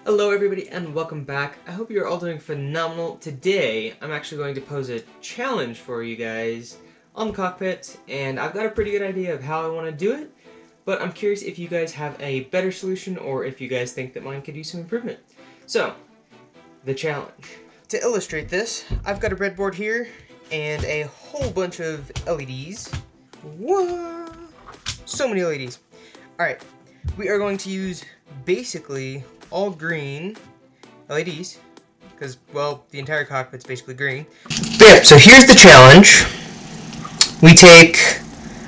Hello everybody and welcome back. I hope you're all doing phenomenal. Today I'm actually going to pose a challenge for you guys on the cockpit, and I've got a pretty good idea of how I want to do it, but I'm curious if you guys have a better solution or if you guys think that mine could use some improvement. So, the challenge. To illustrate this, I've got a breadboard here and a whole bunch of LEDs. Whoa! So many LEDs. Alright, we are going to use basically all green LEDs, because, well, the entire cockpit's basically green. But yeah, so here's the challenge. We take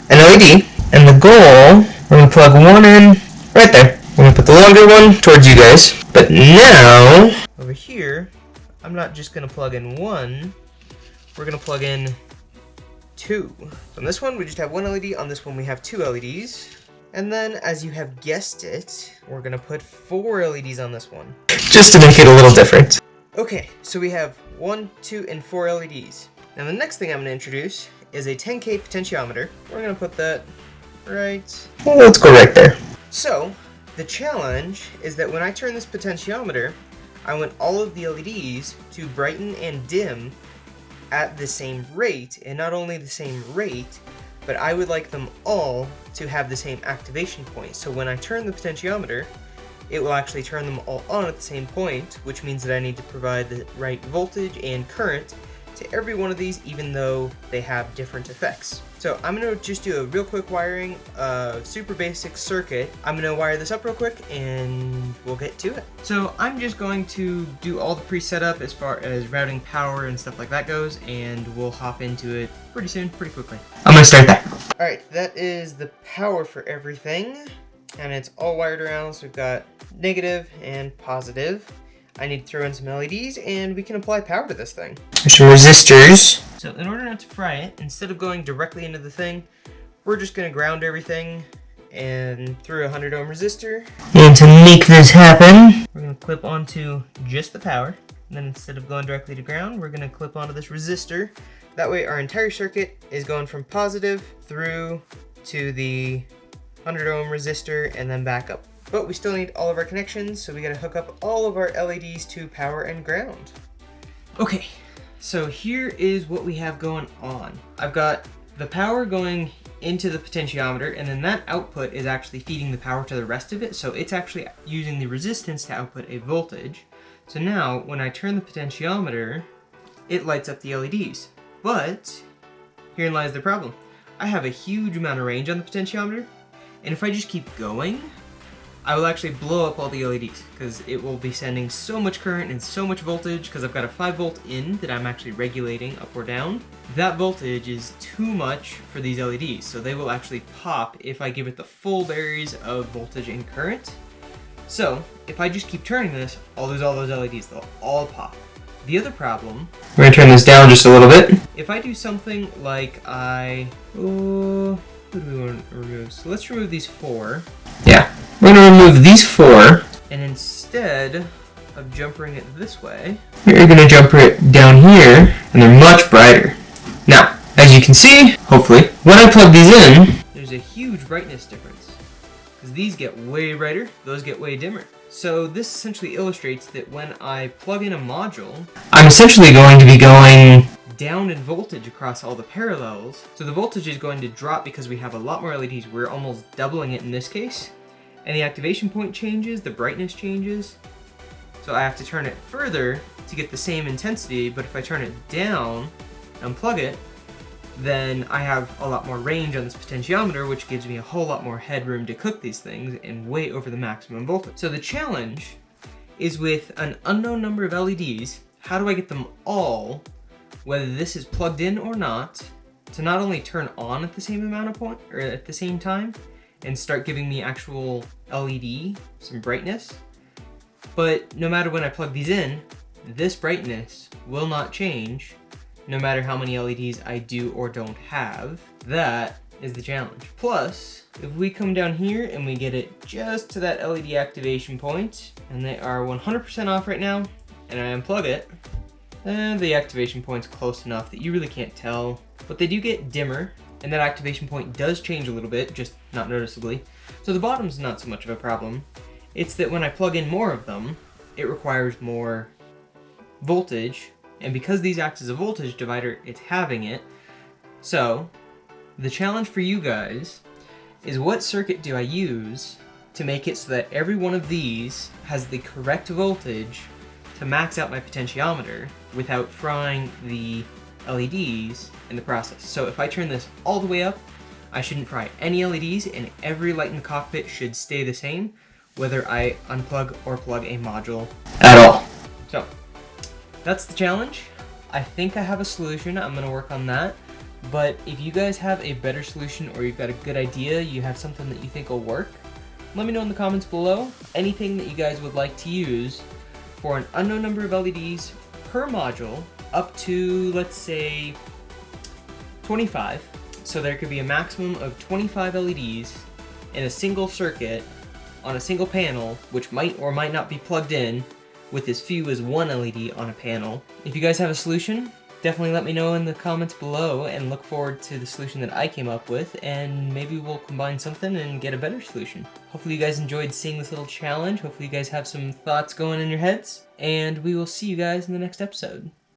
an LED, and the goal, we're going to plug one in right there. We're going to put the longer one towards you guys. But now, over here, I'm not just going to plug in one, we're going to plug in two. So on this one, we just have one LED, on this one we have two LEDs. And then, as you have guessed it, we're gonna put 4 LEDs on this one. Just to make it a little different. Okay, so we have 1, 2, and 4 LEDs. Now the next thing I'm gonna introduce is a 10K potentiometer. We're gonna put that right... Well, let's go right there. So, the challenge is that when I turn this potentiometer, I want all of the LEDs to brighten and dim at the same rate, and not only the same rate, but I would like them all to have the same activation point. So when I turn the potentiometer, it will actually turn them all on at the same point, which means that I need to provide the right voltage and current to every one of these, even though they have different effects. So I'm going to just do a real quick wiring, super basic circuit. I'm going to wire this up real quick and we'll get to it. So I'm just going to do all the pre-setup as far as routing power and stuff like that goes, and we'll hop into it pretty soon, pretty quickly. I'm going to start that. Alright, that is the power for everything, and it's all wired around, so we've got negative and positive. I need to throw in some LEDs, and we can apply power to this thing. There's some resistors. So in order not to fry it, instead of going directly into the thing, we're just going to ground everything and through a 100 ohm resistor. And to make this happen, we're going to clip onto just the power. And then instead of going directly to ground, we're going to clip onto this resistor. That way our entire circuit is going from positive through to the 100 ohm resistor and then back up. But we still need all of our connections, so we gotta hook up all of our LEDs to power and ground. Okay, so here is what we have going on. I've got the power going into the potentiometer, and then that output is actually feeding the power to the rest of it, so it's actually using the resistance to output a voltage. So now, when I turn the potentiometer, it lights up the LEDs. But, herein lies the problem. I have a huge amount of range on the potentiometer, and if I just keep going, I will actually blow up all the LEDs, because it will be sending so much current and so much voltage, because I've got a 5 volt in that I'm actually regulating up or down. That voltage is too much for these LEDs, so they will actually pop if I give it the full berries of voltage and current. So, if I just keep turning this, I'll lose all those LEDs, they'll all pop. The other problem... We're going to turn this down just a little bit. If I do something like who do we want to remove? So let's remove these 4. Yeah. We're going to remove these 4, and instead of jumpering it this way, we're going to jumper it down here, and they're much brighter. Now, as you can see, hopefully, when I plug these in, there's a huge brightness difference, because these get way brighter, those get way dimmer. So this essentially illustrates that when I plug in a module, I'm essentially going to be going down in voltage across all the parallels. So the voltage is going to drop because we have a lot more LEDs. We're almost doubling it in this case. And the activation point changes, the brightness changes. So I have to turn it further to get the same intensity, but if I turn it down and unplug it, then I have a lot more range on this potentiometer, which gives me a whole lot more headroom to cook these things and way over the maximum voltage. So the challenge is with an unknown number of LEDs, how do I get them all, whether this is plugged in or not only turn on at the same amount of point, or at the same time, and start giving me actual LED, some brightness, but no matter when I plug these in, this brightness will not change no matter how many LEDs I do or don't have. That is the challenge. Plus, if we come down here and we get it just to that LED activation point, and they are 100% off right now, and I unplug it, then the activation point's close enough that you really can't tell, but they do get dimmer, and that activation point does change a little bit, just not noticeably. So the bottom's not so much of a problem. It's that when I plug in more of them, it requires more voltage, and because these act as a voltage divider, it's having it. So the challenge for you guys is, what circuit do I use to make it so that every one of these has the correct voltage to max out my potentiometer without frying the LEDs in the process. So if I turn this all the way up, I shouldn't fry any LEDs, and every light in the cockpit should stay the same, whether I unplug or plug a module at all. So that's the challenge. I think I have a solution. I'm going to work on that. But if you guys have a better solution, or you've got a good idea, you have something that you think will work, let me know in the comments below. Anything that you guys would like to use for an unknown number of LEDs per module, up to, let's say, 25. So there could be a maximum of 25 LEDs in a single circuit on a single panel, which might or might not be plugged in, with as few as one LED on a panel. If you guys have a solution, definitely let me know in the comments below, and look forward to the solution that I came up with, and maybe we'll combine something and get a better solution. Hopefully you guys enjoyed seeing this little challenge. Hopefully you guys have some thoughts going in your heads, and we will see you guys in the next episode.